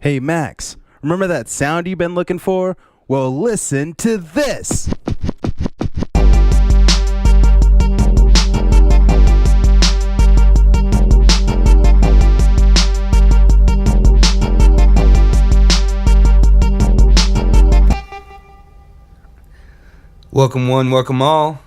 Hey Max, remember that sound you've been looking for? Well, listen to this. Welcome one, welcome all.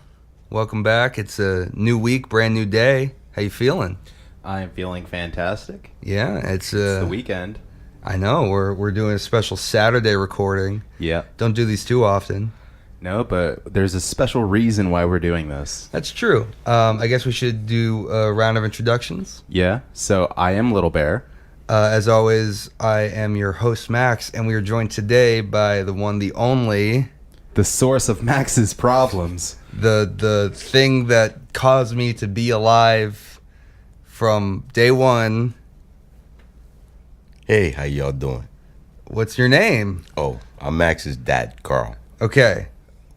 Welcome back. It's a new week, brand new day. How you feeling? I am feeling fantastic. Yeah, it's the weekend. I know we're doing a special Saturday recording. Yeah. Don't do these too often. No, but there's a special reason why we're doing this. That's true. I guess we should do a round of introductions. Yeah. So I am Little Bear. As always, I am your host Max, and we are joined today by the one, the only, The source of Max's problems. the thing that caused me to be alive from day one. Hey, how y'all doing? What's your name? Oh, I'm Max's dad, Carl. Okay.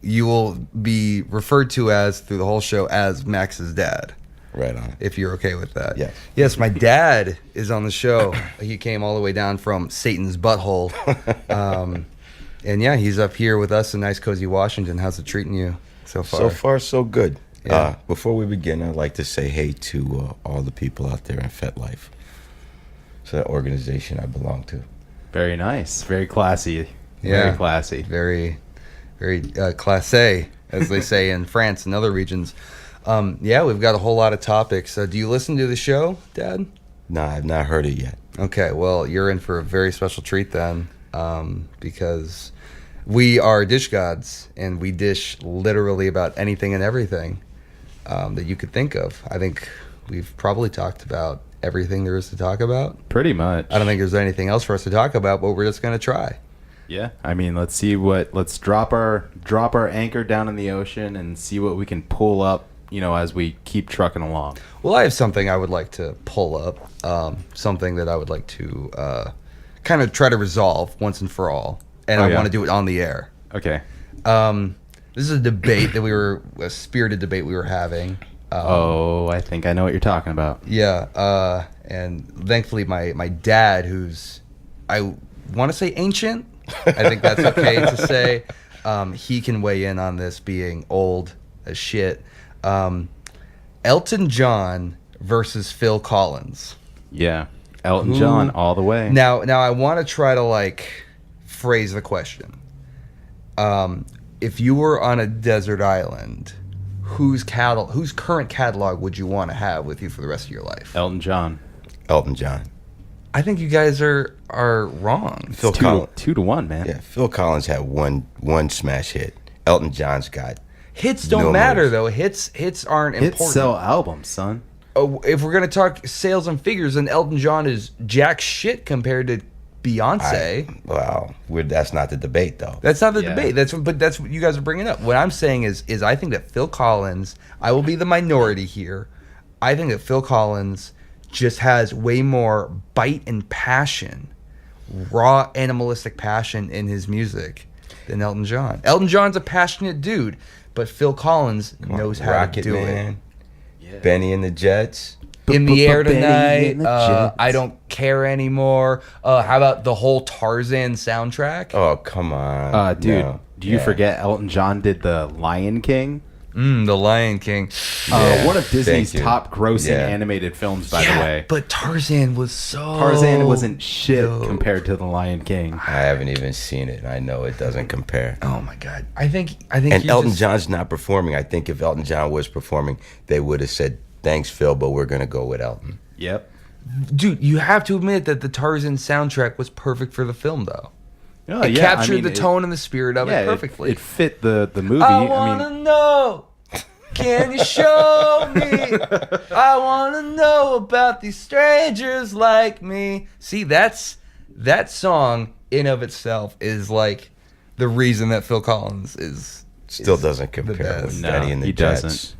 You will be referred to as, through the whole show, as Max's dad. Right on. If you're okay with that. Yes. Yes, my dad is on the show. He came all the way down from Satan's butthole. And yeah, he's up here with us in nice, cozy Washington. How's it treating you so far? So far, so good. Yeah. Before we begin, I'd like to say hey to all the people out there in FetLife. It's an organization I belong to. Very nice. Very classy. Yeah. Very classy. Very, very classé, as they say in France and other regions. Yeah, we've got a whole lot of topics. Do you listen to the show, Dad? No, I've not heard it yet. Okay, well, you're in for a very special treat then, because we are dish gods, and we dish literally about anything and everything that you could think of. I think we've probably talked about everything there is to talk about. Pretty much. I don't think there's anything else for us to talk about, but we're just going to try. Yeah. I mean, let's drop our anchor down in the ocean and see what we can pull up, as we keep trucking along. Well, I have something I would like to pull up, something that I would like to kind of try to resolve once and for all, and I want to do it on the air. Okay. This is a spirited debate we were having. I think I know what you're talking about. Yeah, and thankfully my dad, who's, I want to say ancient, I think that's okay to say, he can weigh in on this, being old as shit. Elton John versus Phil Collins. Yeah. Elton John all the way. Now I want to try to phrase the question. If you were on a desert island, whose current catalog would you want to have with you for the rest of your life? Elton John. Elton John. I think you guys are wrong. Phil Collins. 2-1, man. Yeah, Phil Collins had one smash hit. Elton John's got Hits don't matter though. Hits aren't important. Hits sell albums, son. If we're gonna talk sales and figures, then Elton John is jack shit compared to Beyonce. That's not the debate though. That's not the debate. That's what you guys are bringing up. What I'm saying is I think that Phil Collins, I will be the minority here. I think that Phil Collins just has way more bite and passion, raw animalistic passion in his music than Elton John. Elton John's a passionate dude, but Phil Collins knows how to do it. Yeah. Benny and the Jets. In the air tonight. Jets. I don't care anymore. How about the whole Tarzan soundtrack? Oh, come on. Dude, No. do you forget Elton John did the Lion King? The Lion King. One of Disney's Thank you. top grossing Yeah. animated films, by the way. But Tarzan wasn't shit compared to the Lion King. I haven't even seen it. I know it doesn't compare. Oh my god. I think And Elton John's not performing. I think if Elton John was performing, they would have said, "Thanks, Phil, but we're going to go with Elton." Yep. Dude, you have to admit that the Tarzan soundtrack was perfect for the film, though. Oh, It captured the tone and the spirit of it perfectly. It fit the movie. I wanna know. Can you show me? I wanna know about these strangers like me. See, that song in of itself is the reason that Phil Collins Still doesn't compare best. with No, Benny and the he Jets. doesn't.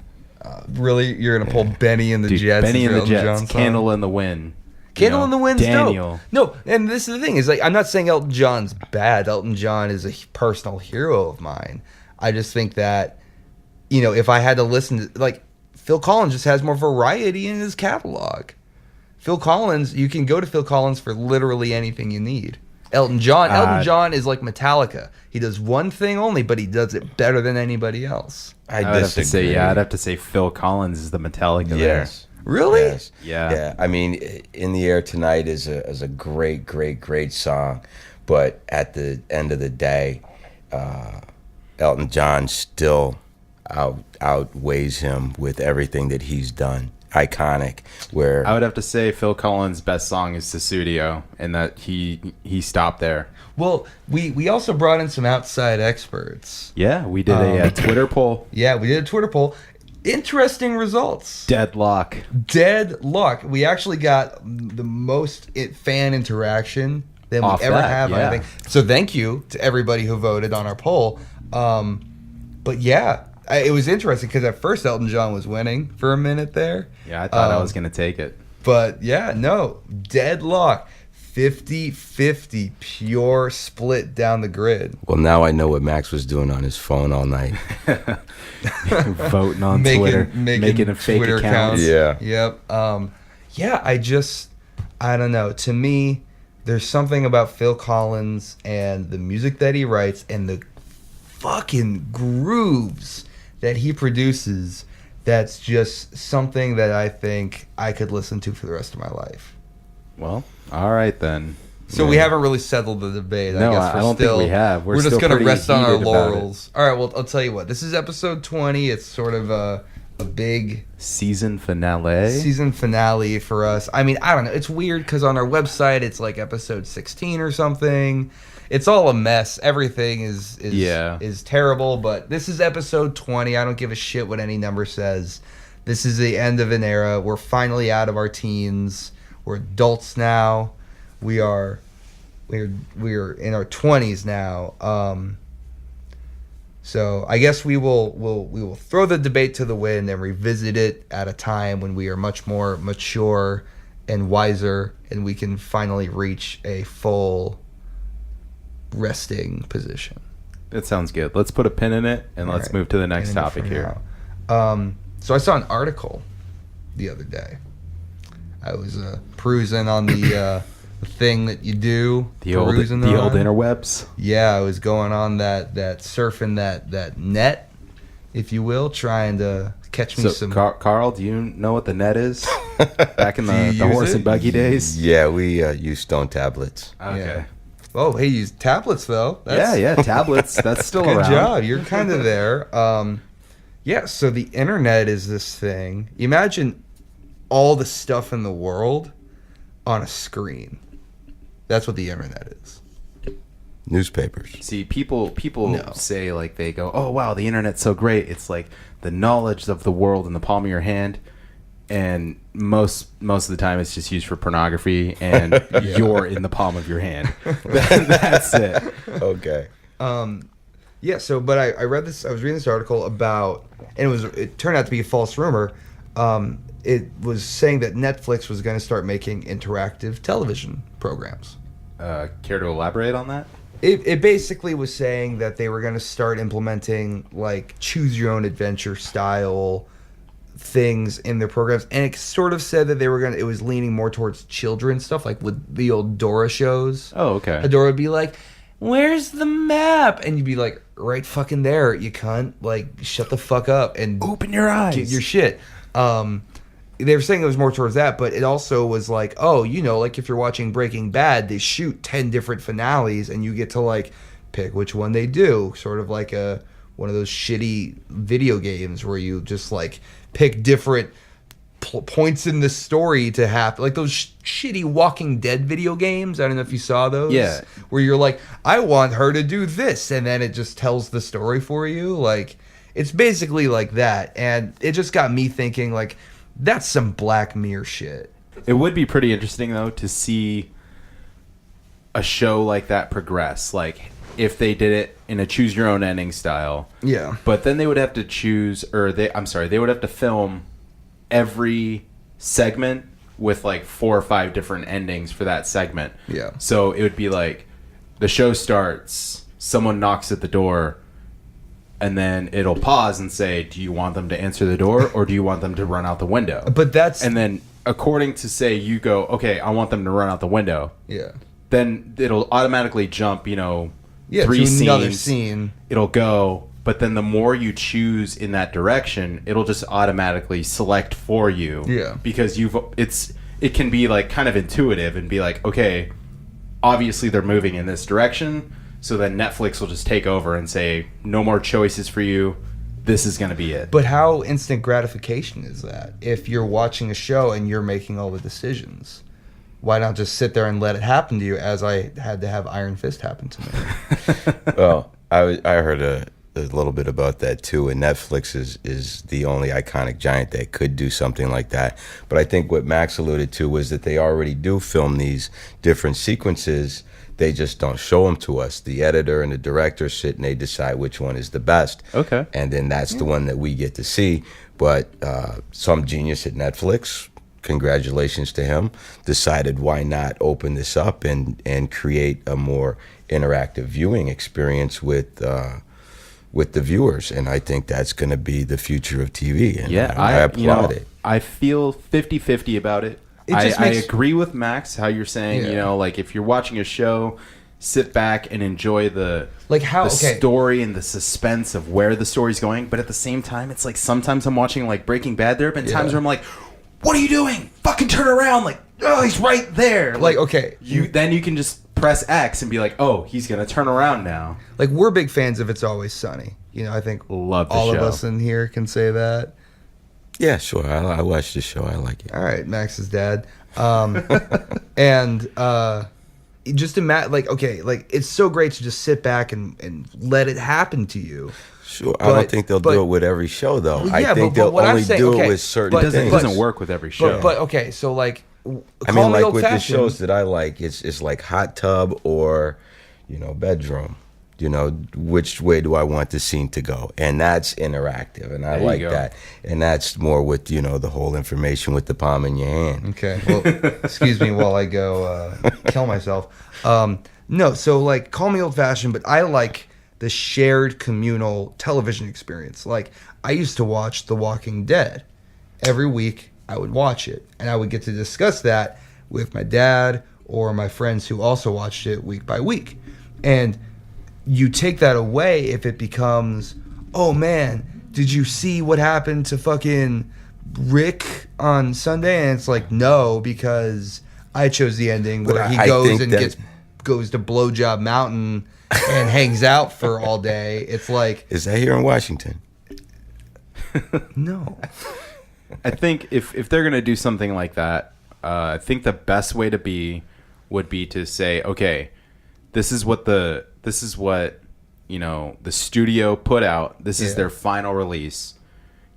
Really, you're gonna pull Benny and the Dude, Jets? Benny as and the Elton John Jets, song? Candle in the Wind. Candle in the Wind's Daniel. dope. No, and this is the thing, is I'm not saying Elton John's bad. Elton John is a personal hero of mine. I just think that, if I had to listen to, Phil Collins just has more variety in his catalog. Phil Collins, you can go to Phil Collins for literally anything you need. Elton John is like Metallica. He does one thing only, but he does it better than anybody else. I I'd have to disagree. say, I'd have to say Phil Collins is the Metallica Yes. Really? Yes. Yeah. Yeah. I mean, "In the Air Tonight" is a great, great, great song, but at the end of the day, Elton John still outweighs him with everything that he's done. Iconic. Where I would have to say Phil Collins' best song is Susudio, and that he stopped there. Well, we also brought in some outside experts. Yeah, we did a Twitter poll. Yeah, we did a Twitter poll. Interesting results. Deadlock. We actually got the most fan interaction than Off we ever that, have. yeah. I think. So thank you to everybody who voted on our poll. But yeah, it was interesting because at first Elton John was winning for a minute there. Yeah, I thought I was going to take it. But yeah, no, deadlock. 50-50 pure split down the grid. well, now I know what Max was doing on his phone all night. Voting on Twitter. Making a fake Twitter account. accounts. Yeah. Yep. I don't know. To me, there's something about Phil Collins and the music that he writes and the fucking grooves that he produces that's just something that I think I could listen to for the rest of my life. Well, all right then. So we haven't really settled the debate. No, I guess I don't think we have. We're just still going to pretty rest on our heated about it. laurels. All right, well, I'll tell you what. This is episode 20. It's sort of a big Season finale. season finale for us. I mean, I don't know. It's weird because on our website, it's like episode 16 or something. It's all a mess. Everything is terrible, but this is episode 20. I don't give a shit what any number says. This is the end of an era. We're finally out of our teens. We're adults now. We're in our 20s now. So I guess we will throw the debate to the wind and revisit it at a time when we are much more mature and wiser, and we can finally reach a full resting position. That sounds good. Let's put a pin in it and let's Alright. move to the next Pin in it topic for here. now. So I saw an article the other day. I was perusing on the thing that you do. The old perusing the on. old interwebs. Yeah, I was going on that surfing that net, if you will, trying to catch me So, some. Carl, do you know what the net is? Back in Do the you use horse it? and buggy days? Yeah, we use stone tablets. Okay. Yeah. Oh, hey, use tablets though. Yeah, tablets. That's still Good around. job. You're kind of there. Yeah. So the internet is this thing. Imagine all the stuff in the world on a screen. That's what the internet is. Newspapers. See, people No. say, like, they go, oh, wow, the internet's so great. It's like the knowledge of the world in the palm of your hand. And most of the time it's just used for pornography, and you're in the palm of your hand. That's it. Okay. Yeah. So, but I read this. I was reading this article about, and it turned out to be a false rumor. It was saying that Netflix was going to start making interactive television programs. Care to elaborate on that? It basically was saying that they were going to start implementing like choose your own adventure style things in their programs, and it sort of said that it was leaning more towards children's stuff, like with the old Dora shows. Oh, okay. Dora would be like, "Where's the map?" And you'd be like, "Right fucking there, you cunt! Like, shut the fuck up and Open your eyes. get your shit." They were saying it was more towards that, but it also was like, oh, like if you're watching Breaking Bad, they shoot 10 different finales, and you get to like pick which one they do, sort of like one of those shitty video games where you just like pick different points in the story to happen, like those shitty Walking Dead video games. I don't know if you saw those. Yeah. Where you're like, I want her to do this, and then it just tells the story for you. Like, it's basically like that, and it just got me thinking, like, that's some Black Mirror shit. It would be pretty interesting, though, to see a show like that progress. Like, if they did it in a choose your own ending style. Yeah. But then they would have to they would have to film every segment with like 4 or 5 different endings for that segment. Yeah. So it would be like the show starts, someone knocks at the door, and then it'll pause and say, do you want them to answer the door or do you want them to run out the window? But that's... And then according to say, you go, okay, I want them to run out the window. Yeah. then it'll automatically jump, three to another scenes. scene. It'll go, but then the more you choose in that direction, it'll just automatically select for you. Yeah. Because it can be like kind of intuitive and be like, okay, obviously they're moving in this direction, so then Netflix will just take over and say, no more choices for you. This is going to be it. But how instant gratification is that? If you're watching a show and you're making all the decisions, why not just sit there and let it happen to you, as I had to have Iron Fist happen to me? Well, I heard a little bit about that too, and Netflix is the only iconic giant that could do something like that. But I think what Max alluded to was that they already do film these different sequences. They just don't show them to us. The editor and the director sit and they decide which one is the best. Okay. And then that's the one that we get to see. But some genius at Netflix, congratulations to him, decided why not open this up and create a more interactive viewing experience with the viewers. And I think that's going to be the future of TV. And Yeah, I applaud it. I feel 50-50 about it. I agree with Max how you're saying, like if you're watching a show, sit back and enjoy the story and the suspense of where the story's going. But at the same time, it's like sometimes I'm watching like Breaking Bad. There have been times where I'm like, what are you doing? Fucking turn around. Like, oh, he's right there. Like, okay. Then you can just press X and be like, oh, he's going to turn around now. Like, we're big fans of It's Always Sunny. I think Love the all show. of us in here can say that. Yeah, sure. I watched the show. I like it. All right, Max's dad. And just imagine, it's so great to just sit back and let it happen to you. Sure. I don't think they'll do it with every show, though. Well, I think they'll only do it with certain things. It doesn't work with every show. But okay, so like, I mean, like with the shows that I like, it's like hot tub or, bedroom. Which way do I want the scene to go? And that's interactive, and I like that. And that's more with, the whole information with the palm in your hand. Okay. Well, excuse me while I go kill myself. No, so like, call me old-fashioned, but I like the shared communal television experience. Like, I used to watch The Walking Dead. Every week, I would watch it, and I would get to discuss that with my dad or my friends who also watched it week by week. And you take that away if it becomes, oh man, did you see what happened to fucking Rick on Sunday? And it's like, no, because I chose the ending where he goes to Blowjob Mountain and hangs out for all day. It's like, is that here in Washington? No. I think if they're gonna do something like that, I think the best way to would be to say, okay, this is what the studio put out. This is their final release.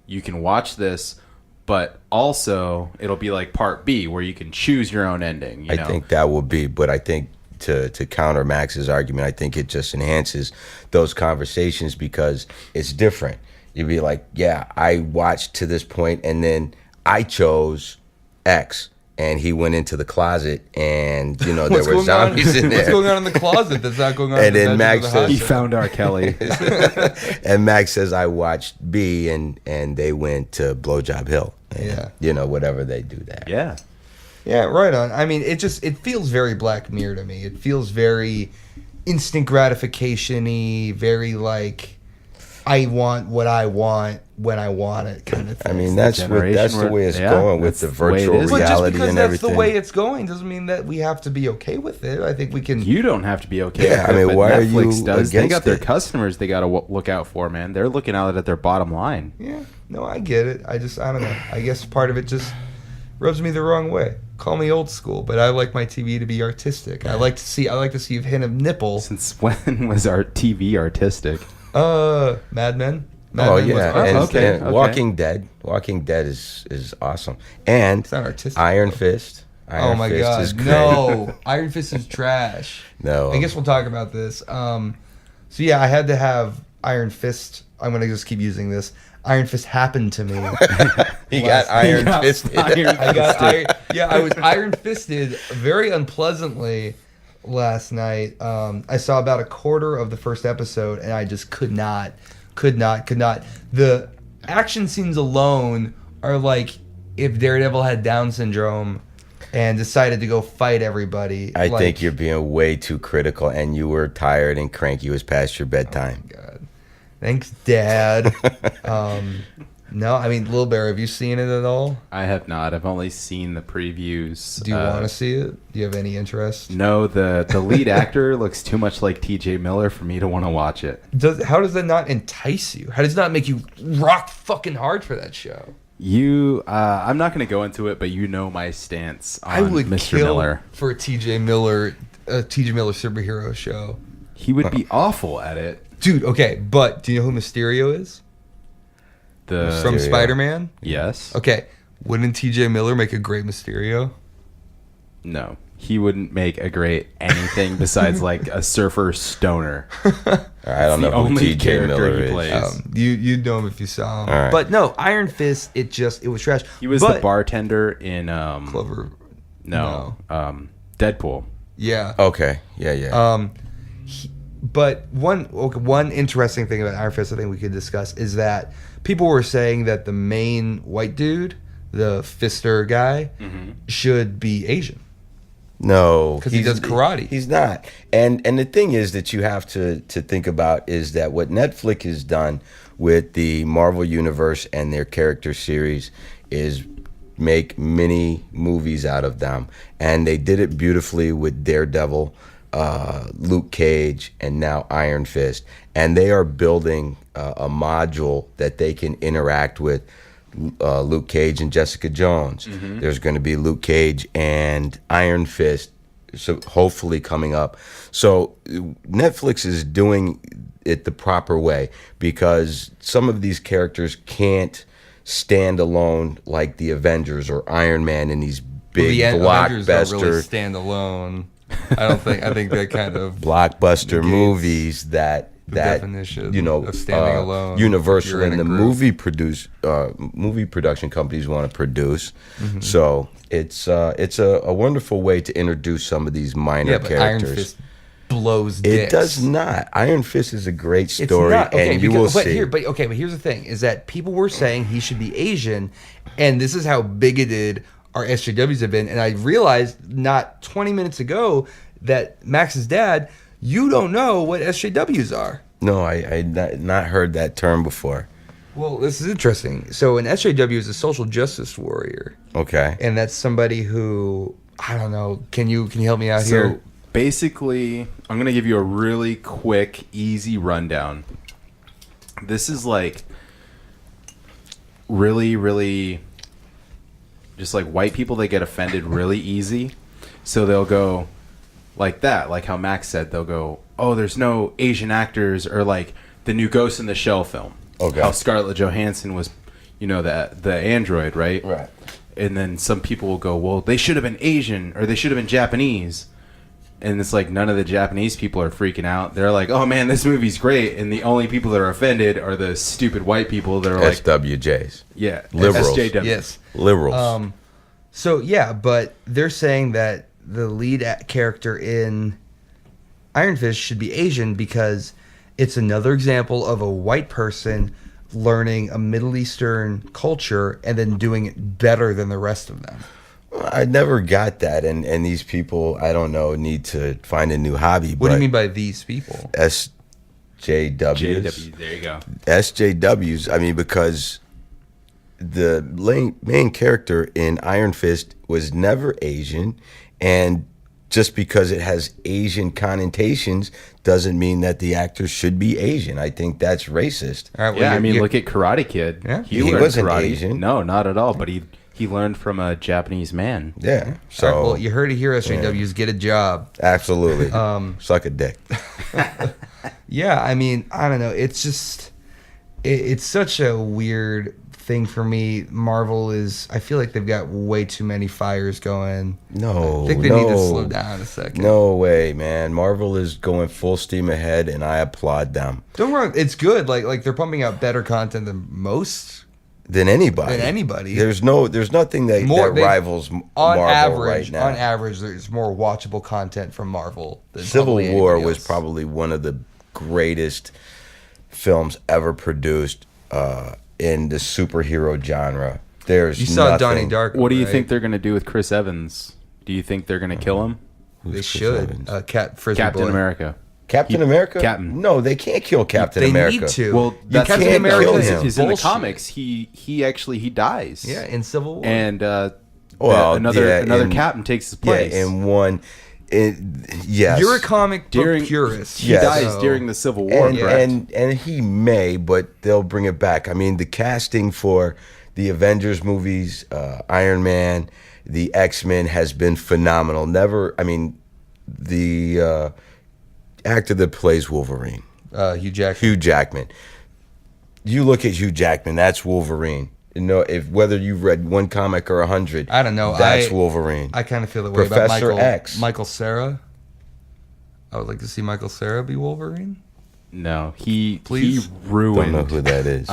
You can watch this, but also it'll be like part B where you can choose your own ending. I think that will be, but I think to counter Max's argument, I think it just enhances those conversations because it's different. You'd be like, yeah, I watched to this point and then I chose X. And he went into the closet, and there were zombies in there. What's going on in the closet that's not going on? And then Max says he found R. Kelly. And Max says I watched B, and they went to Blowjob Hill. And, whatever they do that. Yeah. Yeah, right on. I mean, it feels very Black Mirror to me. It feels very instant gratification-y, very like, I want what I want when I want it kind of thing. I mean, that's the way it's going with the virtual reality and everything. But just because that's the way it's going doesn't mean that we have to be okay with it. I think we can. You don't have to be okay with it. I mean, but why Netflix are you does. They got their against it? customers they got to look out for, man. They're looking out at their bottom line. Yeah. No, I get it. I don't know. I guess part of it just rubs me the wrong way. Call me old school, but I like my TV to be artistic. I like to see a hint of nipple. Since when was our TV artistic? Mad Men. Okay. Walking Dead. Walking Dead is awesome. And it's not artistic. Iron Fist. Oh my God! Is great. No, Iron Fist is trash. No. I guess we'll talk about this. So yeah, I had to have Iron Fist. I'm gonna just keep using this. Iron Fist happened to me. He got Iron Fisted. I was Iron Fisted very unpleasantly last night. I saw about a quarter of the first episode, and I just could not. The action scenes alone are like if Daredevil had Down syndrome and decided to go fight everybody. I think you're being way too critical, and you were tired and cranky. It was past your bedtime. Oh my God. Thanks, Dad. No, I mean, Lil Bear, have you seen it at all? I have not. I've only seen the previews. Do you want to see it? Do you have any interest? No, the lead actor looks too much like T.J. Miller for me to want to watch it. How does that not entice you? How does it not make you rock fucking hard for that show? I'm not going to go into it, but you know my stance on I would Mr. kill Miller. for a T.J. Miller superhero show. He would be awful at it. Dude, okay, but do you know who Mysterio is? From Mysterio. Spider-Man? Yes. Okay, wouldn't T.J. Miller make a great Mysterio? No. He wouldn't make a great anything besides like a surfer stoner. I don't know the who only T.J. character Miller he is. plays. You'd know him if you saw him. All right. But no, Iron Fist, it was trash. He was But- the bartender in Clover. Deadpool. Yeah. Okay. Yeah. But one interesting thing about Iron Fist I think we could discuss is that people were saying that the main white dude, the fister guy, should be Asian. No, 'Cause he does karate. He's not. And the thing is that you have to think about is that what Netflix has done with the Marvel Universe and their character series is make mini movies out of them. And they did it beautifully with Daredevil, Luke Cage, and now Iron Fist. And they are building a module that they can interact with Luke Cage and Jessica Jones. There's going to be Luke Cage and Iron Fist, so hopefully coming up. So Netflix is doing it the proper way because some of these characters can't stand alone like the Avengers or Iron Man in these big Avengers don't really blockbuster stand alone. I think that kind of blockbuster negates movies that definition you know of standing alone. Universal You're in and a the group. movie production companies want to produce. So it's a wonderful way to introduce some of these minor But Iron characters. Fist blows It dicks. does not. Iron Fist is a great It's story, not. Okay, and you will but see. here's the thing: is that people were saying he should be Asian, and this is how bigoted our SJWs have been. And I realized not 20 minutes ago that Max's dad, you don't know what SJWs are. No, I not heard that term before. Well, this is interesting. So an SJW is a social justice warrior, Okay. and that's somebody who I don't know. Can you help me out So here? basically, I'm going to give you a really quick, easy rundown. This is like really, really just like white people, they get offended really easy. So they'll go like that, like how Max said, they'll go, oh, there's no Asian actors, or like the new Ghost in the Shell film. Okay. How Scarlett Johansson was, you know, the android, right? Right. And then some people will go, well, they should have been Asian, or they should have been Japanese. And it's like none of the Japanese people are freaking out. They're like, oh man, this movie's great. And the only people that are offended are the stupid white people that are like, SWJs. yeah, Liberals. SJW. Yes. Liberals. So yeah, but they're saying that the lead character in Iron Fist should be Asian because it's another example of a white person learning a Middle Eastern culture and then doing it better than the rest of them. I never got that, and these people, I don't know, need to find a new hobby. What do you mean by these people? SJWs? JW, there you go. SJWs, I mean, because the main character in Iron Fist was never Asian, and just because it has Asian connotations doesn't mean that the actor should be Asian. I think that's racist. All right, well, Yeah, I mean, you're- look at Karate Kid. Yeah. He learned wasn't karate. Asian. No, not at all. But he learned from a Japanese man. Yeah, so all right, well, you heard it here, SJWs. Get a job. absolutely, suck a dick. Yeah, I mean, I don't know. It's just, it's such a weird thing for me. Marvel is, I feel like they've got way too many fires going. No, I think they need to slow down a second. No way, man. Marvel is going full steam ahead, and I applaud them. Don't get me wrong, it's good. Like they're pumping out better content than most. Than anybody. There's nothing that rivals On Marvel average, right now. on average, there's more watchable content from Marvel than Civil probably War anybody was else. probably one of the greatest films ever produced in the superhero genre. There's You saw nothing. Donnie Darko. What do you right? think they're going to do with Chris Evans Do you think they're going to kill him? They Chris should. Evans? Frisbee Captain boy. America. Captain America? Captain. No, they can't kill Captain They America. need to. Well, that's Captain can't America kill is, him. is in the bullshit. comics. He dies. Yeah, in Civil War. And Well, another captain takes his place. Yeah, in one. Yes. You're a comic book During- purist. He Yes. dies so- during the Civil War, and, correct? and he may, but they'll bring it back. I mean, the casting for the Avengers movies, Iron Man, the X-Men has been phenomenal. The actor that plays Wolverine, Hugh Jackman. Hugh Jackman. You look at Hugh Jackman, that's Wolverine. You know, if whether you've read one comic or 100, I don't know. That's Wolverine. I kind of feel that way about Professor X. Michael Cera. I would like to see Michael Cera be Wolverine. No, he Please? ruined Don't know who that is.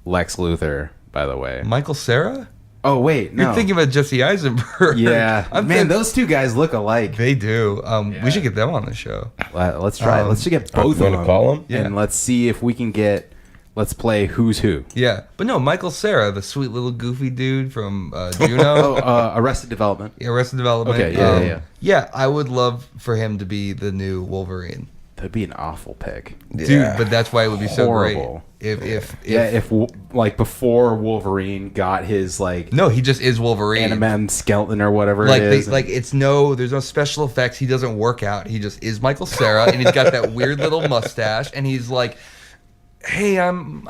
Lex Luthor, by the way. Michael Cera? Oh wait, no. You're thinking about Jesse Eisenberg. Yeah, I'm man, thinking- those two guys look alike. They do. We should get them on the show. Let's try. Let's just get both You of wanna them. call 'em? Yeah. And let's see if we can get. Let's play Who's Who. Yeah, but no, Michael Cera, the sweet little goofy dude from Juno. Arrested Development. Yeah, Arrested Development. Okay, yeah. Yeah, I would love for him to be the new Wolverine. That'd be an awful pick. Dude, but that's why it would be so Horrible. great. If like before Wolverine got his like no, he just is Wolverine. animam skeleton or whatever Like it is. there's no special effects. He doesn't work out. He just is Michael Cera, and he's got that weird little mustache, and he's like, "Hey, I'm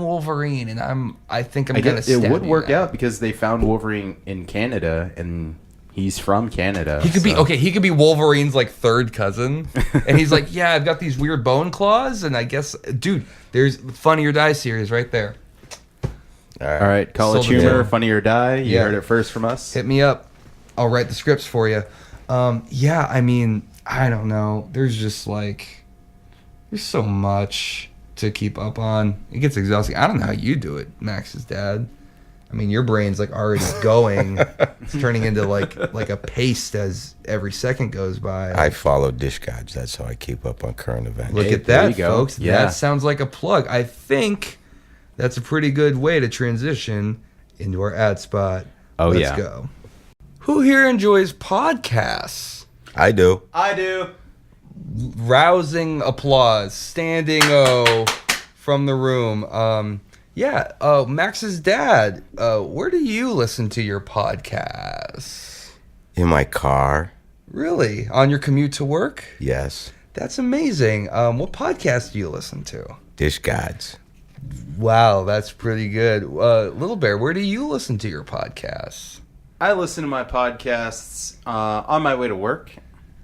Wolverine, and I think I'm gonna." it stab would you work now." out because they found Wolverine in Canada and he's from Canada. He could be so- okay. He could be Wolverine's like third cousin, and he's like, "Yeah, I've got these weird bone claws, and I guess, dude, there's the Funny or Die series right there. All All right, College Sold it Humor, to him. Funny or Die. You Yeah. heard it first from us. Hit me up. I'll write the scripts for you." Yeah, I mean, I don't know. There's just like, there's so much to keep up on. It gets exhausting. I don't know how you do it, Max's dad. I mean, your brain's like already going. It's turning into like a paste as every second goes by. I follow Dish Gods. That's how I keep up on current events. Look Hey, at there that, you go. folks. Yeah. That sounds like a plug. I think that's a pretty good way to transition into our ad spot. Oh, Let's yeah. go. Who here enjoys podcasts? I do. I do. Rousing applause, standing O from the room. Max's dad, where do you listen to your podcasts? In my car. Really? On your commute to work? Yes. That's amazing. What podcast do you listen to? Dish Gods. Wow, that's pretty good. Little Bear, where do you listen to your podcasts? I listen to my podcasts on my way to work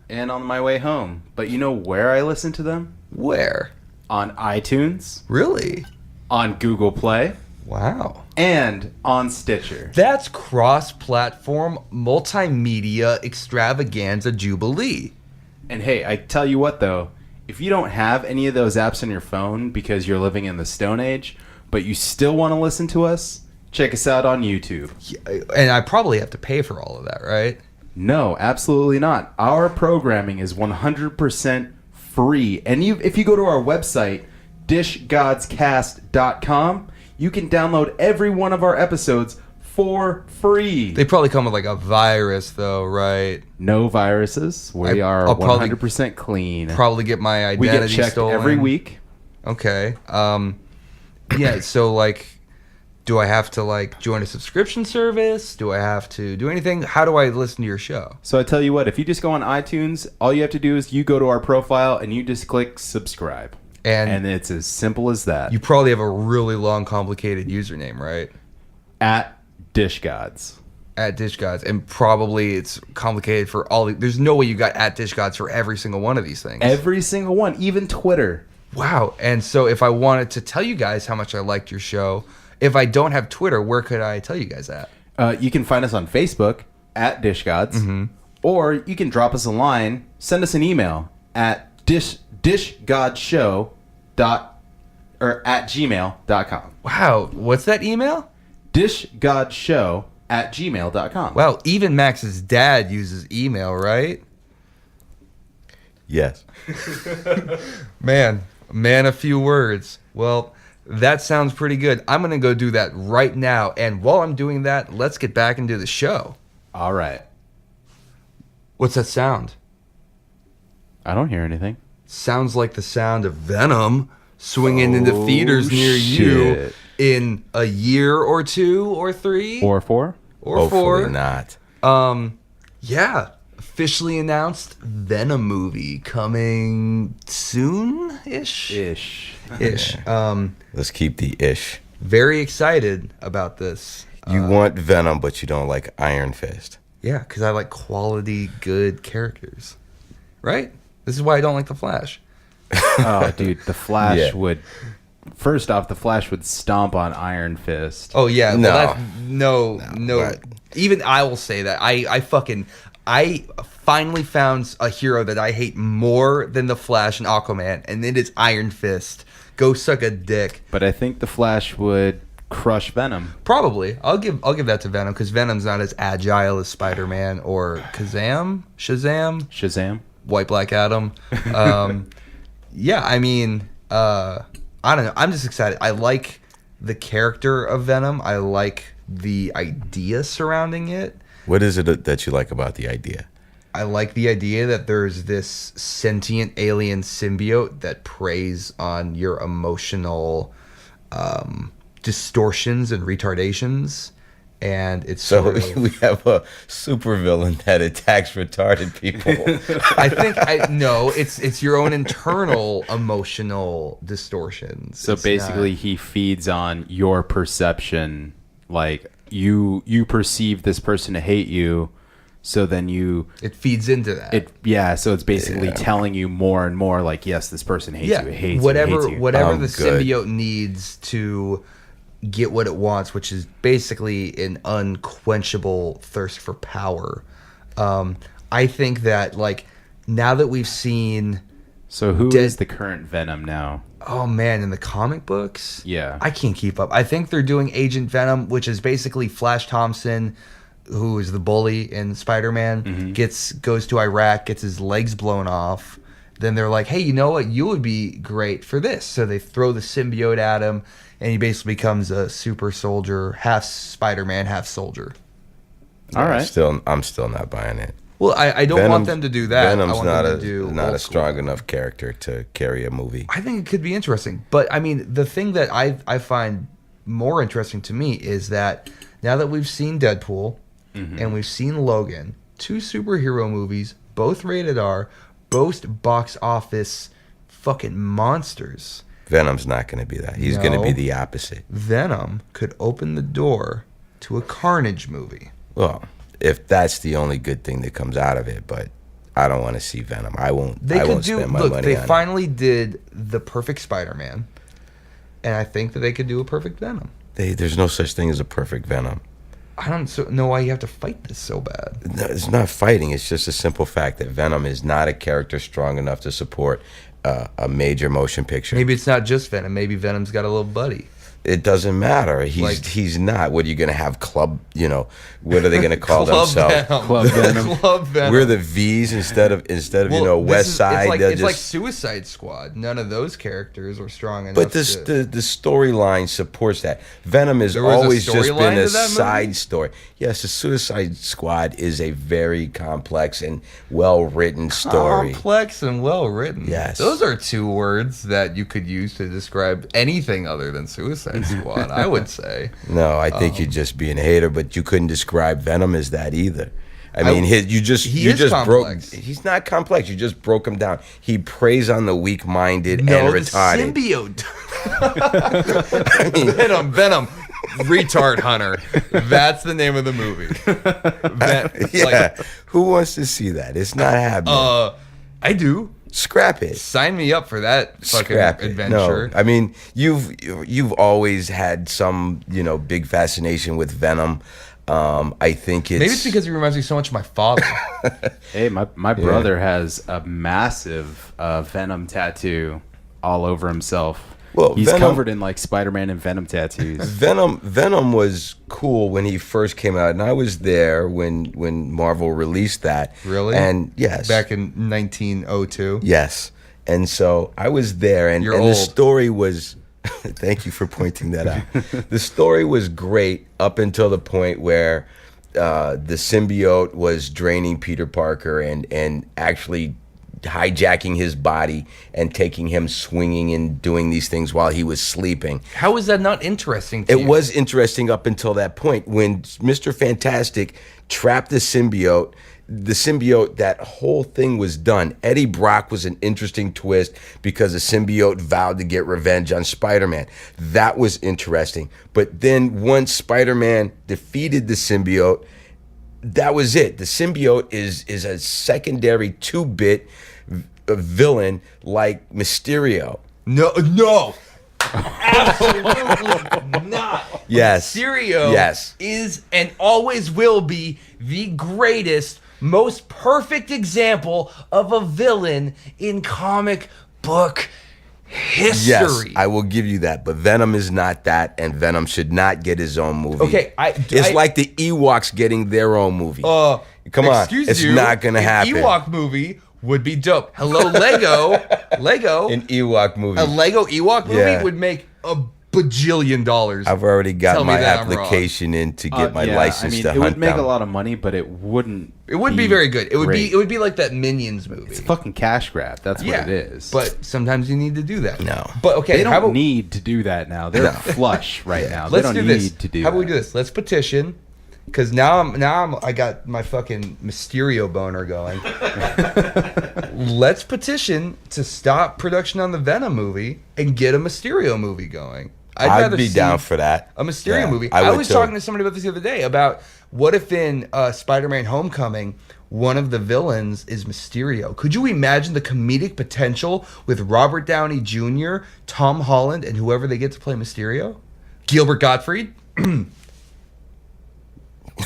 and on my way home. But you know where I listen to them? Where? On iTunes, Really? on Google Play, Wow. and on Stitcher. That's cross-platform multimedia extravaganza jubilee. And hey, I tell you what though, if you don't have any of those apps on your phone because you're living in the Stone Age, but you still want to listen to us, check us out on YouTube. And I probably have to pay for all of that, right? No, absolutely not. Our programming is 100% free. And if you go to our website, dishgodscast.com, you can download every one of our episodes for free. They probably come with like a virus, though, right? No viruses. We are I'll probably- 100% clean. Probably get my We identity get checked stolen every week. Okay. Yeah. So like, do I have to like join a subscription service? Do I have to do anything? How do I listen to your show? So I tell you what, if you just go on iTunes, all you have to do is you go to our profile and you just click subscribe. And it's as simple as that. You probably have a really long, complicated username, right? At DishGods. At Dish Gods, and probably it's complicated for all. There's no way you got at Dish Gods for every single one of these things. Every single one, even Twitter. Wow. And so if I wanted to tell you guys how much I liked your show, if I don't have Twitter, where could I tell you guys at? You can find us on Facebook at DishGods, or you can drop us a line, send us an email at dishgodshow or at gmail.com. Wow. What's that email? Dishgodshow at gmail.com. Wow. Even Max's dad uses email, right? Yes. Man, a few words. Well, that sounds pretty good. I'm going to go do that right now. And while I'm doing that, let's get back into the show. All right. What's that sound? I don't hear anything. Sounds like the sound of Venom swinging into theaters near you shit. in a year or 2 or 3 Or 4? or Hopefully 4. not. Yeah, officially announced Venom movie coming soon-ish. Ish. Let's keep the ish. Very excited about this. You want Venom, but you don't like Iron Fist. Yeah, because I like quality, good characters. Right? This is why I don't like The Flash. Oh, dude, the Flash Yeah. would. First off, the Flash would stomp on Iron Fist. Oh yeah, No. no. but- Even I will say that I finally found a hero that I hate more than the Flash and Aquaman, and it is Iron Fist. Go suck a dick. But I think the Flash would crush Venom. Probably, I'll give that to Venom because Venom's not as agile as Spider-Man or Shazam, White Black Adam. Yeah, I mean, I don't know. I'm just excited. I like the character of Venom. I like the idea surrounding it. What is it that you like about the idea? I like the idea that there's this sentient alien symbiote that preys on your emotional distortions and retardations. And it's So sort of, we have a supervillain that attacks retarded people. I think it's your own internal emotional distortions. So It's basically, not- he feeds on your perception. Like you perceive this person to hate you, so then it feeds into that. So it's basically telling you more and more. Like, yes, this person hates you. It hates whatever you. It hates you. whatever the Good. symbiote needs to get what it wants, which is basically an unquenchable thirst for power. I think that like now that we've seen, So who Dead- is the current Venom now? oh man, in the comic books, Yeah. I can't keep up. I think they're doing Agent Venom, which is basically Flash Thompson, who is the bully in Spider-Man, goes to Iraq, gets his legs blown off. Then they're like, hey, you know what? You would be great for this. So they throw the symbiote at him, and he basically becomes a super soldier, half Spider-Man, half soldier. All right. I'm still not buying it. Well, I don't want Venom's- them to do that. I Venom's want not them to do not old a strong school. enough character to carry a movie. I think it could be interesting. But, I mean, the thing that I find more interesting to me is that now that we've seen Deadpool and we've seen Logan, 2 superhero movies, both rated R, both box office fucking monsters. Venom's not going to be that. He's going to be No. the opposite. Venom could open the door to a Carnage movie. Well, if that's the only good thing that comes out of it, but I don't want to see Venom. I won't. They I could won't do. spend my Look, money they on it. finally did the perfect Spider-Man, and I think that they could do a perfect Venom. There's no such thing as a perfect Venom. I don't know why you have to fight this so bad. No, it's not fighting. It's just a simple fact that Venom is not a character strong enough to support a major motion picture. Maybe it's not just Venom. Maybe Venom's got a little buddy. It doesn't matter. He's not. What are you going to have? Club? What are they going to call themselves? Venom. Club Venom. Club Venom. We're the V's instead of This West is- Side. It's they'll like, it's like just- Suicide Squad. None of those characters are strong enough. But the storyline supports that. Venom has There was a always just storyline been a to that movie? side story. Yes, the Suicide Squad is a very complex and well-written story. Complex and well written. Yes. Those are 2 words that you could use to describe anything other than Suicide Squad, I would say. No, I think you're just being a hater, but you couldn't describe Venom as that either. I mean, he you is just complex. broke. He's not complex. You just broke him down. He preys on the weak-minded No, and the retarded. symbiote. I mean, Venom, Retard Hunter. That's the name of the movie. yeah. Who wants to see that? It's not happening. I do. Scrap it. Sign me up for that fucking Scrap it. adventure. No, I mean you've always had some big fascination with Venom. I think it's Maybe it's because he reminds me so much of my father. Hey, my brother has a massive Venom tattoo all over himself. Well, He's Venom- covered in like Spider-Man and Venom tattoos. Venom was cool when he first came out, and I was there when Marvel released that. Really? And yes, Back in 1902. yes, and so I was there, and You're the old. story was. Thank you for pointing that out. The story was great up until the point where the symbiote was draining Peter Parker and actually hijacking his body and taking him swinging and doing these things while he was sleeping. How is that not interesting to It you? was interesting up until that point when Mr. Fantastic trapped the symbiote. The symbiote, that whole thing was done. Eddie Brock was an interesting twist because the symbiote vowed to get revenge on Spider-Man. That was interesting. But then once Spider-Man defeated the symbiote, that was it. The symbiote is a secondary 2-bit villain like Mysterio. No. Absolutely not. Yes. Mysterio Yes. is and always will be the greatest, most perfect example of a villain in comic book history. Yes, I will give you that. But Venom is not that, and Venom should not get his own movie. Okay, it's like the Ewoks getting their own movie. Come on, it's not gonna happen. An Ewok movie would be dope. Hello, Lego. An Ewok movie. A Lego Ewok movie Yeah. would make $1 bajillion. I've already got Tell me my that I'm wrong. application in to get my Yeah, license I mean, to it hunt would make them. a lot of money, but it wouldn't. It would be very good. It would great. be like that Minions movie. It's a fucking cash grab. That's what it is. But sometimes you need to do that. No. But okay, they how don't about, need to do that now. They're flush right now. They let's don't do need this. to do How that. about we do this? Let's petition. Because I got my fucking Mysterio boner going. Let's petition to stop production on the Venom movie and get a Mysterio movie going. I'd rather be see down for that. a Mysterio Yeah, movie. I I would was too. talking to somebody about this the other day about what if in Spider-Man Homecoming, one of the villains is Mysterio. Could you imagine the comedic potential with Robert Downey Jr., Tom Holland, and whoever they get to play Mysterio? Gilbert Gottfried?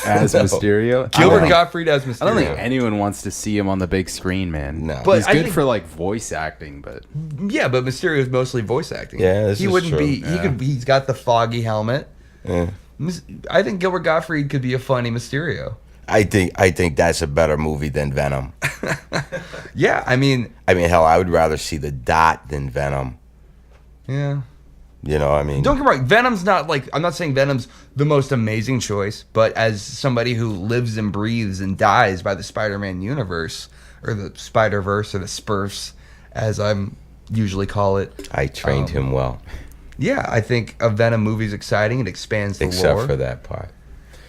As Mysterio. Gilbert Gottfried as Mysterio. I don't think anyone wants to see him on the big screen, man. No. But He's I good think- for like voice acting, but Yeah, but Mysterio is mostly voice acting. Yeah, this he is wouldn't true. be. He could. He's got the foggy helmet. Yeah. I think Gilbert Gottfried could be a funny Mysterio. I think that's a better movie than Venom. Yeah, I mean, Hell, I would rather see the Dot than Venom. yeah. You know, I mean, Don't get me wrong. Venom's not like. I'm not saying Venom's the most amazing choice, but as somebody who lives and breathes and dies by the Spider-Man universe or the Spider-Verse or the Spurfs, as I'm usually call it. I trained him well, Yeah, I think a Venom movie is exciting. It expands the except lore. for that part.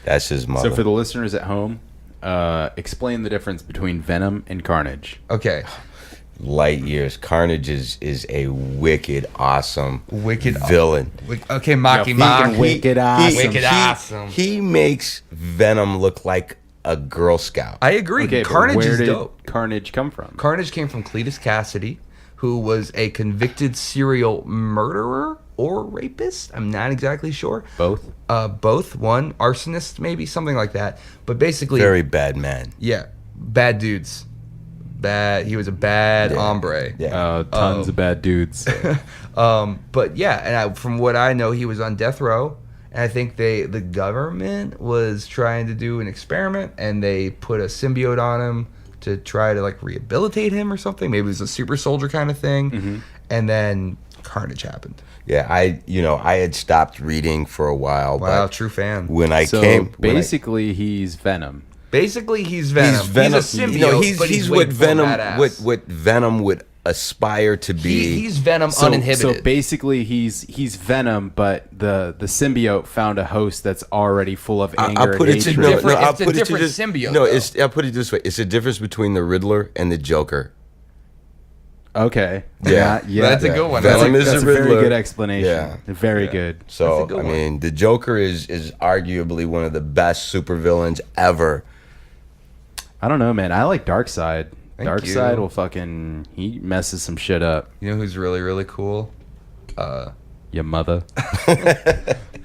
That's his mother. so for the listeners at home, explain the difference between Venom and Carnage. Okay. Light years. Carnage is a wicked, awesome, Wicked villain. Okay, Maki Fucking Maki. wicked awesome. Wicked awesome. He makes Venom look like a Girl Scout. I agree. Okay, but Carnage where is did dope. Carnage come from? Carnage came from Cletus Cassidy, who was a convicted serial murderer or rapist. I'm not exactly sure. Both. Both. One arsonist, maybe something like that. But basically, Very bad man. yeah, bad dudes. Bad. He was a bad Yeah. hombre. Yeah. Tons of bad dudes. But yeah, and from what I know, he was on death row, and I think the government was trying to do an experiment, and they put a symbiote on him to try to like rehabilitate him or something. Maybe it was a super soldier kind of thing, and then Carnage happened. Yeah, I had stopped reading for a while. Wow, but true fan. when I So came, basically, he's Venom. Basically, he's Venom. he's Venom. He's a symbiote, you know, but he's way what more Venom, badass. what Venom would aspire to be. He's Venom So uninhibited. basically, he's Venom, but the symbiote found a host that's already full of anger I'll put and it to hatred. no, different- no, I'll it's a put it to different this. symbiote, No, though. I'll put it this way: it's a difference between the Riddler and the Joker. Okay. Yeah. That's a good one. That's, Venom a, is that's a a very Riddler. good explanation. Yeah. Very good. So That's a good I one. mean, the Joker is arguably one of the best supervillains ever. I don't know, man. I like Darkseid. Thank Darkseid you. will fucking he messes some shit up. You know who's really really cool? Your mother.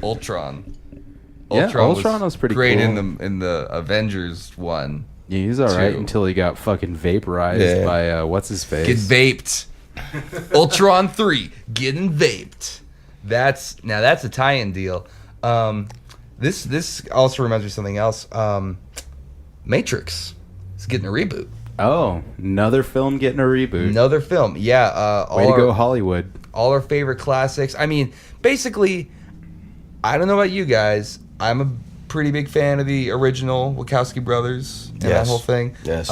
Ultron. Yeah, Ultron was pretty great cool. in the Avengers one. Yeah, he's all right Two. until he got fucking vaporized Yeah. by what's his face. Get vaped. Ultron 3 getting vaped. That's a tie-in deal. This also reminds me of something else. Matrix is getting a reboot. Oh, another film getting a reboot. Another film. Yeah. Way to go, Hollywood. All our favorite classics. I mean, basically, I don't know about you guys. I'm a pretty big fan of the original Wachowski brothers and that Yes. whole thing. Yes.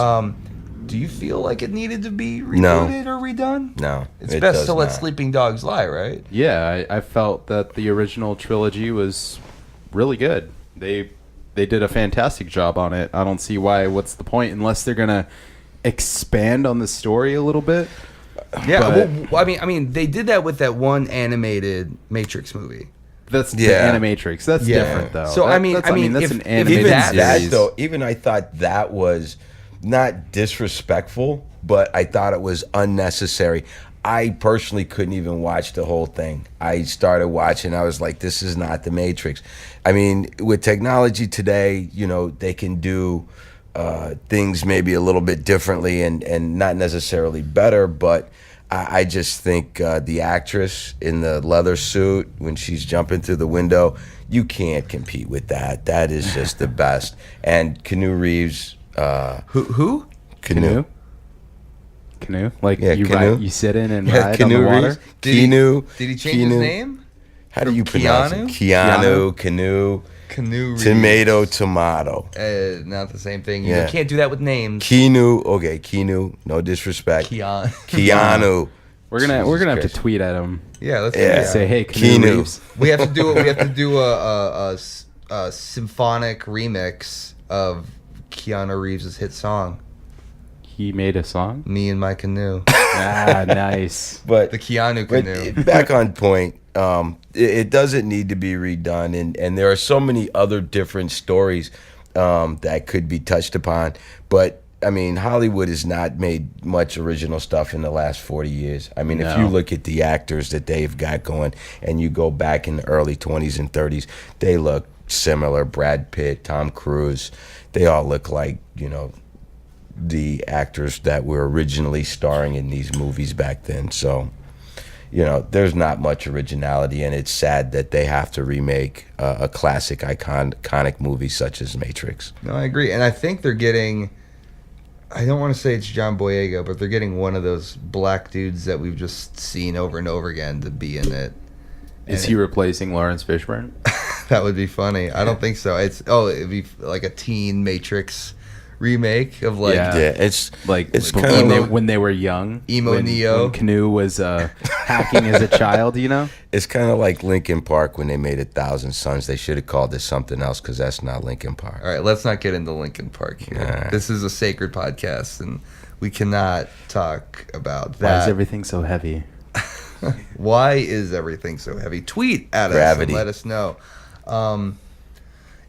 Do you feel like it needed to be No. rebooted or redone? No, It's it best does to let not. sleeping dogs lie, right? Yeah, I felt that the original trilogy was really good. They did a fantastic job on it. I don't see what's the point unless they're gonna expand on the story a little bit. Yeah, But- well, I mean, they did that with that one animated Matrix movie. That's Yeah. the Animatrix. That's Yeah. different though. So, I mean, that's if- an if animated Even that's- that series. though, even I thought that was not disrespectful, but I thought it was unnecessary. I personally couldn't even watch the whole thing. I started watching, I was like, this is not the Matrix. I mean, with technology today, they can do things maybe a little bit differently and not necessarily better, but I just think the actress in the leather suit when she's jumping through the window, you can't compete with that. That is just the best. And Keanu Reeves, Who? Canoe. Like Yeah, you canoe. ride, you sit in and Yeah, ride on the Keanu water. Reeves. Did he- Keanu. Did he change his Keanu. name? How do you From pronounce Keanu? it? Keanu, Canoe, Canoe Reeves. tomato. Not the same thing. Yeah. You can't do that with names. Keanu, okay, Keanu, no disrespect. Keanu. Keanu. We're gonna Jesus have to Christ. tweet at him. Yeah, let's Yeah. do that. Say, hey, Keanu Keanu. Reeves. We have to do a symphonic remix of Keanu Reeves' hit song, He made a song. "Me and My Canoe." Nice. But The Keanu But Canoe. back on point, it doesn't need to be redone, and there are so many other different stories that could be touched upon. But I mean, Hollywood has not made much original stuff in the last 40 years. I mean, if No. you look at the actors that they've got going, and you go back in the early 20s and 30s, they look similar. Brad Pitt, Tom Cruise, they all look like the actors that were originally starring in these movies back then. So, there's not much originality, and it's sad that they have to remake a classic, iconic movie such as Matrix. No, I agree, and I think they're getting. I don't want to say it's John Boyega, but they're getting one of those black dudes that we've just seen over and over again to be in it. Is he replacing Lawrence Fishburne? That would be funny. I don't think so. It'd be like a teen Matrix remake of like Yeah. Yeah, it's Like It's when, kinda they, emo- when they were young, emo when, Neo. when Canoe was hacking as a child, it's kind of like Linkin Park when they made 1,000 Suns. They should have called it something else because that's not Linkin Park. All right, let's not get into Linkin Park here. All right. This is a sacred podcast, and we cannot talk about Why is that. everything so heavy? Why is everything so heavy? Tweet at Gravity. us and let us know.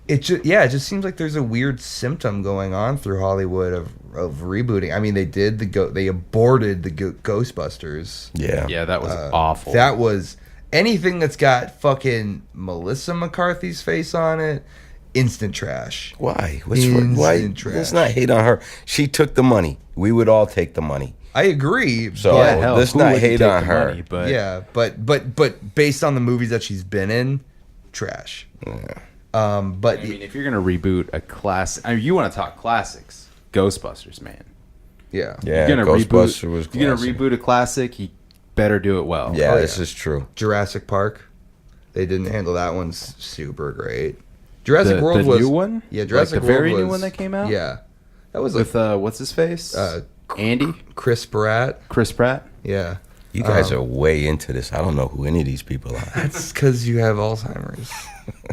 It just seems like there's a weird symptom going on through Hollywood of rebooting. I mean, they aborted the Ghostbusters. Yeah. Yeah, that was awful. That was anything that's got fucking Melissa McCarthy's face on it. Instant trash. Why? Instant Why? trash. Let's not hate on her. She took the money. We would all take the money. I agree. So yeah, hell, let's who not wouldn't hate take on the her. money, but yeah, but based on the movies that she's been in, trash. But I mean, if you're gonna reboot a class, you want to talk classics, Ghostbusters, man. yeah, Yeah, You're gonna Ghostbusters was You're gonna classic. reboot a classic. You better do it well. Yeah, Oh, this yeah. is true. Jurassic Park, they didn't handle that one super great. Jurassic The World was new one. Yeah, Jurassic like the very World new was- one that came out. Yeah, that was like with what's his face? Andy, Chris Pratt. Chris Pratt. Yeah, You guys are way into this. I don't know who any of these people are. that's because you have Alzheimer's.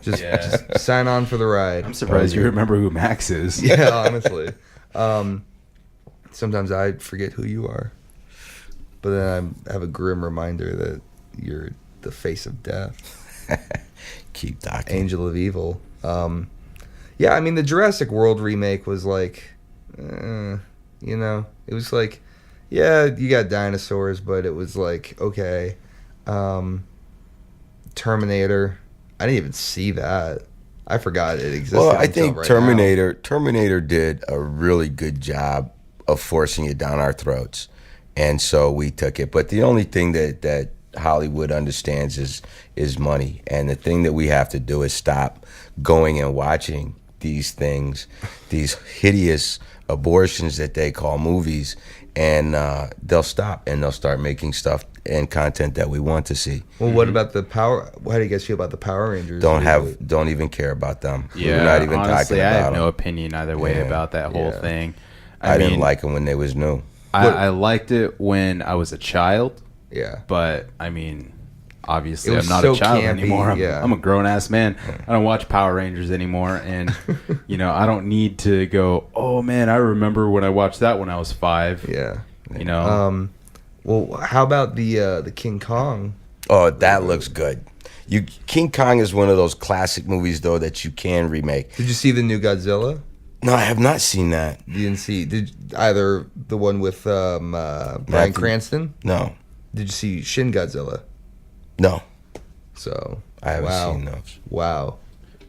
Just sign on for the ride. I'm surprised you remember who Max is. Yeah, honestly. Sometimes I forget who you are, but then I have a grim reminder that you're the face of death, Keep talking. angel of evil. Yeah, I mean the Jurassic World remake was like, it was like, yeah, you got dinosaurs, but it was like okay. Terminator, I didn't even see that. I forgot it existed. Well, I until think right Terminator did a really good job of forcing it down our throats, and so we took it. But the only thing that Hollywood understands is money, and the thing that we have to do is stop going and watching these things, these hideous abortions that they call movies, and they'll stop and they'll start making stuff and content that we want to see. Well, what about the Power? How do you guys feel about the Power Rangers? Don't even care about them. Yeah, We're not even honestly, talking I about have no them. opinion either way about that whole thing. I mean, didn't like them when they was new. I liked it when I was a child, Yeah. but I mean, obviously, It I'm was not so a child campy, anymore. yeah. I'm a grown ass man. I don't watch Power Rangers anymore, and I don't need to go. Oh man, I remember when I watched that when I was 5. Yeah. You know. Well, how about the King Kong? Oh, that looks good. King Kong is one of those classic movies though that you can remake. Did you see the new Godzilla? No, I have not seen that. You didn't see either the one with Bryan Cranston? No, Did you see Shin Godzilla? no, So I haven't seen those. Wow.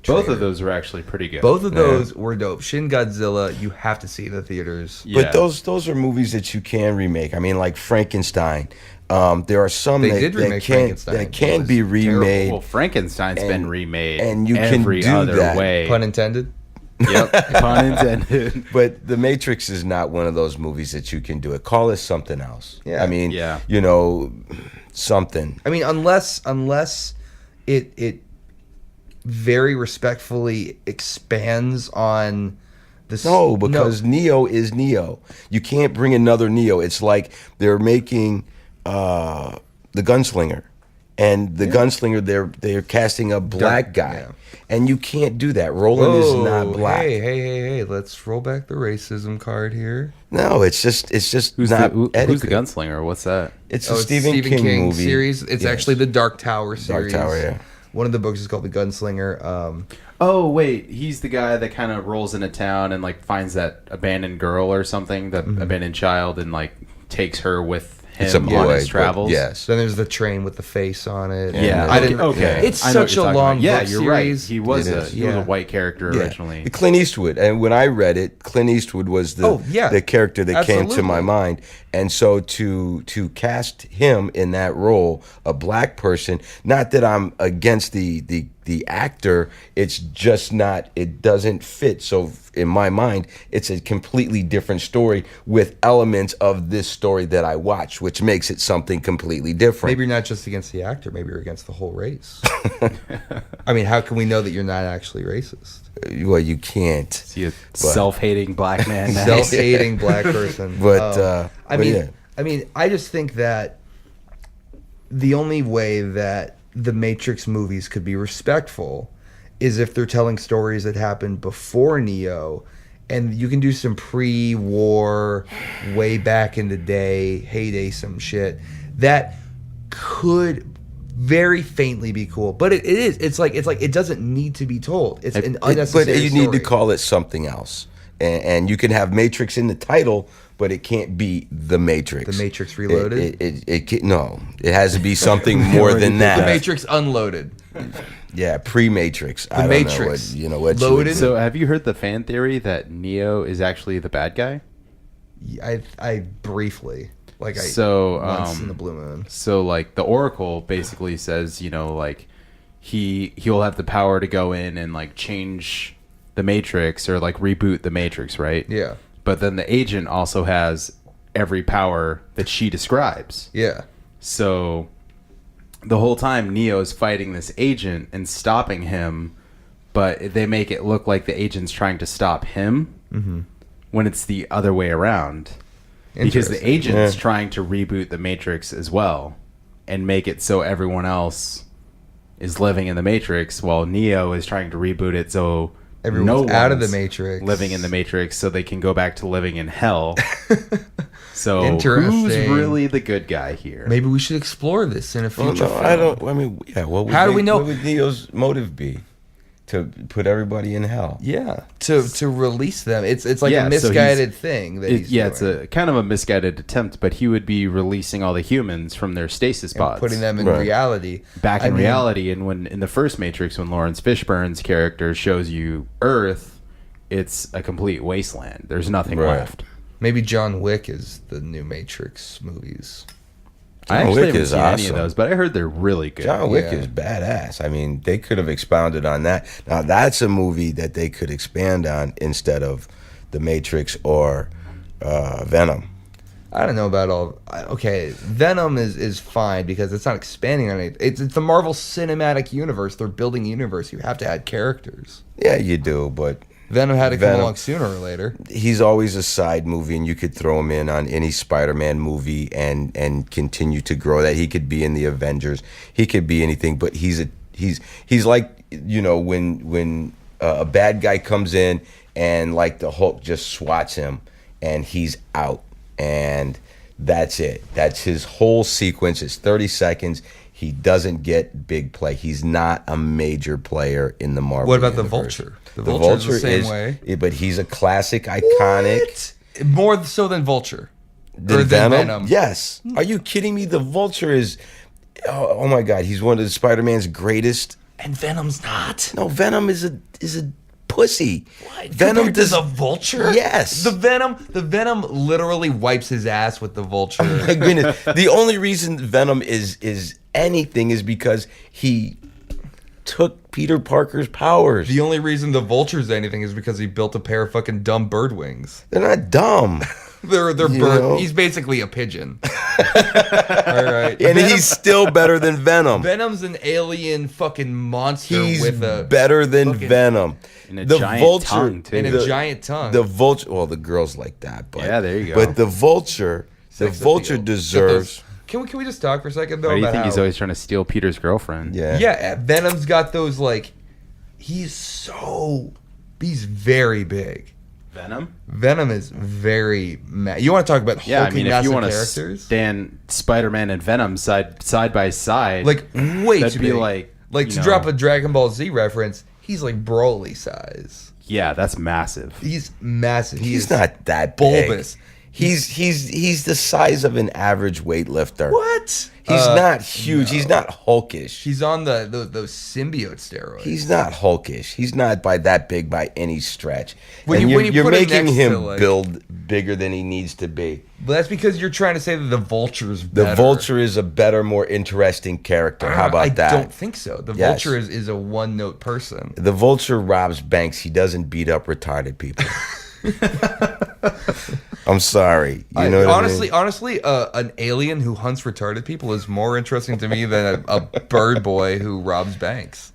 Both of those were actually pretty good. Both of those were dope. Shin Godzilla, you have to see in the theaters. Yeah. But those are movies that you can remake. I mean, like Frankenstein. There are some They that, did remake Frankenstein. that It can was be remade. Well, Frankenstein's been remade, and you can every do other that. way. Pun intended. Yep, pun intended. But The Matrix is not one of those movies that you can do it. Call it something else. Yeah. I mean, Yeah. something. I mean, unless it very respectfully expands on this. No, because Neo is Neo. You can't bring another Neo. It's like they're making the Gunslinger. And the Gunslinger, they're casting a black guy. And you can't do that. Roland is not black. Hey, let's roll back the racism card here. No, it's just Who's not the etiquette. Gunslinger? What's that? It's a Stephen King movie series. It's Yes. actually the Dark Tower series. Dark Tower, yeah. One of the books is called The Gunslinger. Oh wait, he's the guy that kind of rolls into town and like finds that abandoned girl or something, that abandoned child, and like takes her with him It's a on boy, his but travels. yes. Then there's the train with the face on it. Yeah, I didn't. okay. It's I know what such you're a talking long about. Yeah, book you're right. series. He was It a is. he was a white character originally. Clint Eastwood, and when I read it, Clint Eastwood was the character that came to my Absolutely. mind, and so to cast him in that role, a black person. Not that I'm against the actor, it's just not. It doesn't fit. So in my mind, it's a completely different story with elements of this story that I watch, which makes it something completely different. Maybe you're not just against the actor. Maybe you're against the whole race. I mean, how can we know that you're not actually racist? Well, you can't. Is he a self-hating black man? now? Self-hating black person. But I mean, I just think that the only way that the Matrix movies could be respectful is if they're telling stories that happened before Neo, and you can do some pre-war, way back in the day, heyday some shit that could very faintly be cool. But it is. It's like it doesn't need to be told. It's an unnecessary But you need to story. call it something else. And you can have Matrix in the title, but it can't be The Matrix. The Matrix Reloaded? It can't, no. It has to be something more than that. The Matrix Unloaded. Yeah, pre-Matrix. I don't Matrix know what you Loaded. would- So have you heard the fan theory that Neo is actually the bad guy? I briefly, like, once in the blue moon. So like the Oracle basically says, like he'll have the power to go in and like change the Matrix or like reboot the Matrix, right? Yeah. But then the agent also has every power that she describes. Yeah. So the whole time Neo is fighting this agent and stopping him, but they make it look like the agent's trying to stop him when it's the other way around. Because the Interesting. agent's trying to reboot the Matrix as well and make it so everyone else is living in the Matrix while Neo is trying to reboot it so Everyone's out of the one's Matrix. living in the Matrix so they can go back to living in hell. So who's Interesting. really the good guy here? Maybe we should explore this in a Well, future no, film. I don't. I mean, yeah. What would How do we know? What would Neo's motive be? To put everybody in hell? Yeah. To release them. It's like Yeah, a so misguided thing that he's it's doing. a kind of a misguided attempt, but he would be releasing all the humans from their stasis And pods, putting them in Right. reality. back I in mean, reality. And when in the first Matrix, when Lawrence Fishburne's character shows you Earth, it's a complete wasteland. There's nothing Right. left. Maybe John Wick is the new Matrix movies. I John actually Wick haven't is seen any of awesome. those, but I heard they're really good. John Wick Yeah. is badass. I mean, they could have expounded on that. Now, that's a movie that they could expand on instead of The Matrix or Venom. I don't know about all. Okay, Venom is fine because it's not expanding on it. It's the Marvel Cinematic Universe. They're building a universe. You have to add characters. Yeah, you do, but Venom had to come along sooner or later. he's always a side movie, and you could throw him in on any Spider-Man movie and continue to grow that. He could be in the Avengers. He could be anything, but he's like, you know, when a bad guy comes in and like the Hulk just swats him and he's out, and that's it. That's his whole sequence. It's 30 seconds. He doesn't get big play. He's not a major player in the Marvel What about universe. the Vulture? The Vulture's the same way. But he's a classic, iconic. What? More so than Vulture. Than Or Venom? than Venom. Yes. Are you kidding me? The Vulture is, oh my God, he's one of the Spider-Man's greatest. And Venom's not. No, Venom is a pussy. What? Venom Compared to does the Vulture? Yes. The Venom literally wipes his ass with the Vulture. My goodness. The only reason Venom is anything is because he took Peter Parker's powers. The only reason the Vulture's anything is because he built a pair of fucking dumb bird wings. They're not dumb. They're You bird. know? He's basically a pigeon. All right. And he's still better than Venom. Venom's an alien fucking monster He's with a better than fucking- Venom. And a giant tongue, too. and a the- giant tongue. The Vulture. Well, the girls like that, but Yeah, there you go. But the Vulture, Sex the Vulture appeal. deserves. Can we just talk for a second though? Why do you about think he's how- always trying to steal Peter's girlfriend? Yeah. Yeah, Venom's got those like. He's very big. Venom? Venom is very you want to talk about Yeah, I hulking mean, if you massive want to characters? stand Spider-Man and Venom side by side, Like way that'd too be big. like to you know, drop a Dragon Ball Z reference, he's like Broly size. yeah, that's massive. He's massive. He's not that big. bulbous. He's the size of an average weightlifter. What? He's not huge. He's not hulkish. He's on those symbiote steroids. He's not hulkish. He's not by that big by any stretch. When And you you're put him making next him to, like- build bigger than he needs to be. But that's because you're trying to say that the Vulture's The better. Vulture is a better, more interesting character. How about I that? don't think so. The Yes. Vulture is a one-note person. The Vulture robs banks. He doesn't beat up retarded people. I'm sorry. You know what Honestly, an alien who hunts retarded people is more interesting to me than a bird boy who robs banks.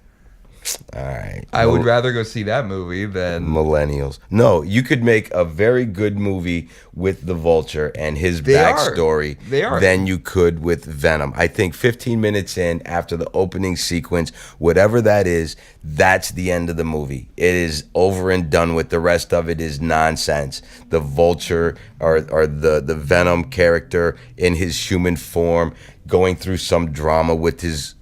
All right. I would rather go see that movie than Millennials. No, you could make a very good movie with the Vulture and his They are. backstory They are. than you could with Venom. I think 15 minutes in, after the opening sequence, whatever that is, that's the end of the movie. It is over and done with. The rest of it is nonsense. The Vulture or the Venom character in his human form going through some drama with his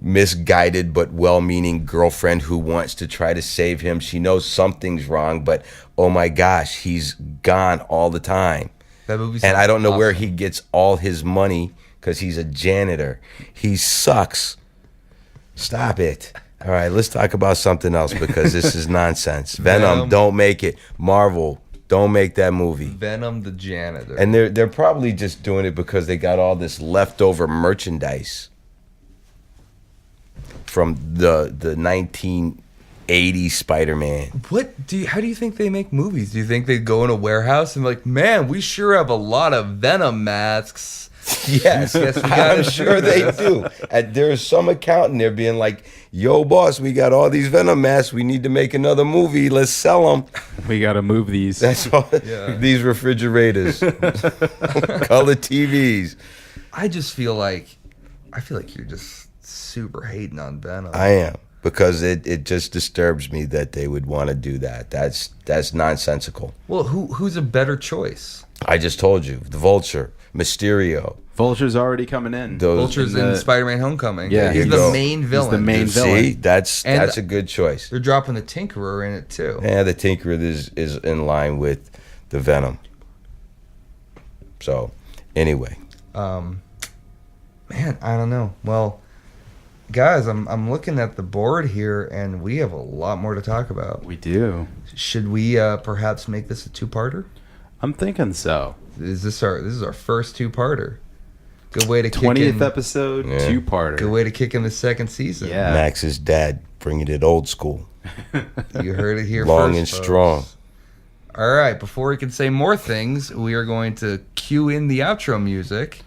misguided but well-meaning girlfriend who wants to try to save him. She knows something's wrong, but oh my gosh, he's gone all the time. that movie. And I don't know where awesome. he gets all his money because he's a janitor. He sucks. Stop it. All right, let's talk about something else because this is nonsense. Venom, don't make it. Marvel, don't make that movie. Venom the janitor. And they're probably just doing it because they got all this leftover merchandise from the 1980 Spider-Man. How do you think they make movies? Do you think they go in a warehouse and like, man, we sure have a lot of Venom masks? Yes, Yes, we gotta I'm sure they do. There's some accountant there being like, yo, boss, we got all these Venom masks. We need to make another movie. Let's sell them. We got to move these. That's all. Yeah. These refrigerators, color TVs. I feel like you're just super hating on Venom. I am, because it just disturbs me that they would want to do that. That's nonsensical. Well, who's a better choice? I just told you, the Vulture, Mysterio. Vulture's already coming in. Vulture's in the- Spider-Man: Homecoming. Yeah, he's you the go. main He's villain. the main villain. See, that's And- a good choice. They're dropping the Tinkerer in it too. Yeah, the Tinkerer is in line with the Venom. So, anyway. Man, I don't know. Well, guys, I'm looking at the board here, and we have a lot more to talk about. We do. Should we perhaps make this a two-parter? I'm thinking so. This is our first two-parter. Good way to 20th kick in, episode, Yeah. two-parter. Good way to kick in the second season. Yeah. Max's dad bringing it old school. You heard it here Long first, and folks. strong. All right, before we can say more things, we are going to cue in the outro music.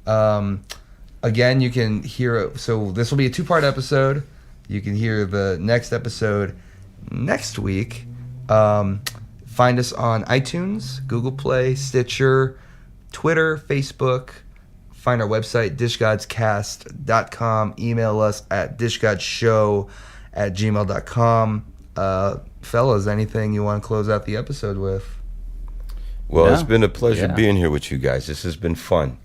Again, you can hear it. So this will be a 2-part episode. You can hear the next episode next week. Find us on iTunes, Google Play, Stitcher, Twitter, Facebook. Find our website, dishgodscast.com. Email us at dishgodshow@gmail.com. Fellas, anything you want to close out the episode with? Well, No. it's been a pleasure Yeah. being here with you guys. This has been fun.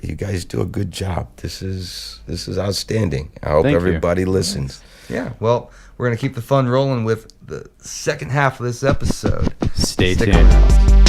You guys do a good job. This is outstanding. I hope Thank you. everybody listens. Yeah, well, we're going to keep the fun rolling with the second half of this episode. Stay Stick tuned. around.